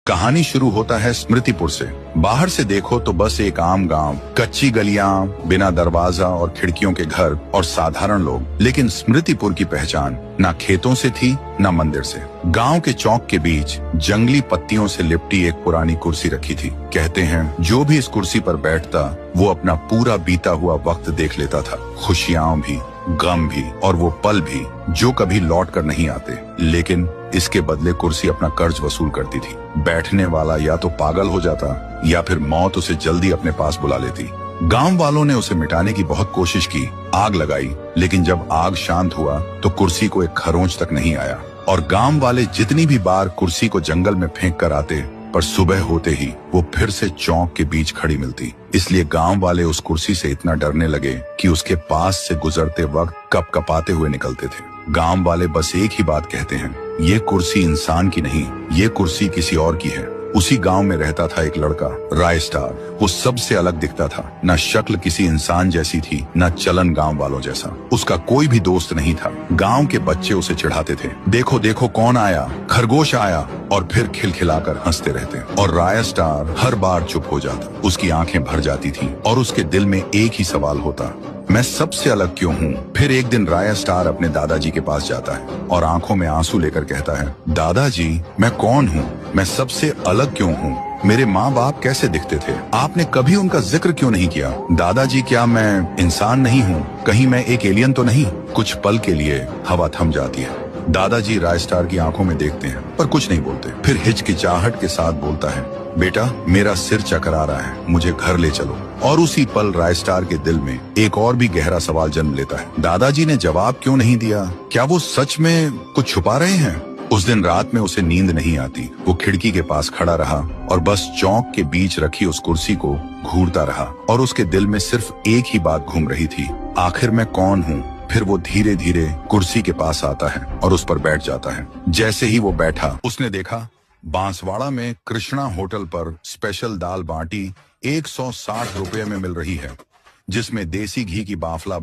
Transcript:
कहानी शुरू होता है स्मृतिपुर से। बाहर से देखो तो बस एक आम गांव, कच्ची गलियां, बिना दरवाजा और खिड़कियों के घर और साधारण लोग। लेकिन स्मृतिपुर की पहचान ना खेतों से थी ना मंदिर से। गांव के चौक के बीच जंगली पत्तियों से लिपटी एक पुरानी कुर्सी रखी थी। कहते हैं जो भी इस कुर्सी पर बैठता वो अपना पूरा बीता हुआ वक्त देख लेता था, खुशियां भी, गम भी और वो पल भी जो कभी लौट कर नहीं आते। लेकिन इसके बदले कुर्सी अपना कर्ज वसूल करती थी। बैठने वाला या तो पागल हो जाता या फिर मौत उसे जल्दी अपने पास बुला लेती। गांव वालों ने उसे मिटाने की बहुत कोशिश की, आग लगाई, लेकिन जब आग शांत हुआ तो कुर्सी को एक खरोंच तक नहीं आया। और गांव वाले जितनी भी बार कुर्सी को जंगल में फेंक कर आते, पर सुबह होते ही वो फिर से चौक के बीच खड़ी मिलती। इसलिए गांव वाले उस कुर्सी से इतना डरने लगे कि उसके पास से गुजरते वक्त कपकपाते हुए निकलते थे। गांव वाले बस एक ही बात कहते हैं, ये कुर्सी इंसान की नहीं, ये कुर्सी किसी और की है। उसी गांव में रहता था एक लड़का, राय स्टार। वो सबसे अलग दिखता था, ना शक्ल किसी इंसान जैसी थी, ना चलन गांव वालों जैसा। उसका कोई भी दोस्त नहीं था। गांव के बच्चे उसे चिढ़ाते थे, देखो देखो कौन आया, खरगोश आया, और फिर खिलखिलाकर हंसते रहते। और राय स्टार हर बार चुप हो जाता। उसकी आंखें भर जाती थी और उसके दिल में एक ही सवाल होता, मैं सबसे अलग क्यों हूँ। फिर एक दिन राय स्टार अपने दादाजी के पास जाता है और आंखों में आंसू लेकर कहता है, दादाजी मैं कौन हूँ, मैं सबसे अलग क्यों हूँ, मेरे माँ बाप कैसे दिखते थे, आपने कभी उनका जिक्र क्यों नहीं किया। दादाजी क्या मैं इंसान नहीं हूँ, कहीं मैं एक एलियन तो नहीं। कुछ पल के लिए हवा थम जाती है। दादाजी राय स्टार की आंखों में देखते हैं पर कुछ नहीं बोलते। फिर हिचकिचाहट के साथ बोलता है, बेटा मेरा सिर चकरा रहा है, मुझे घर ले चलो। और उसी पल राय स्टार के दिल में एक और भी गहरा सवाल जन्म लेता है, दादाजी ने जवाब क्यों नहीं दिया, क्या वो सच में कुछ छुपा रहे हैं। उस दिन रात में उसे नींद नहीं आती। वो खिड़की के पास खड़ा रहा और बस चौक के बीच रखी उस कुर्सी को घूरता रहा। और उसके दिल में सिर्फ एक ही बात घूम रही थी, आखिर मैं कौन हूँ। फिर वो धीरे धीरे कुर्सी के पास आता है और उस पर बैठ जाता है। जैसे ही वो बैठा उसने देखा बांसवाड़ा में कृष्णा होटल पर स्पेशल दाल बाटी 160 रुपए में मिल रही है, जिसमें देसी घी की बाफला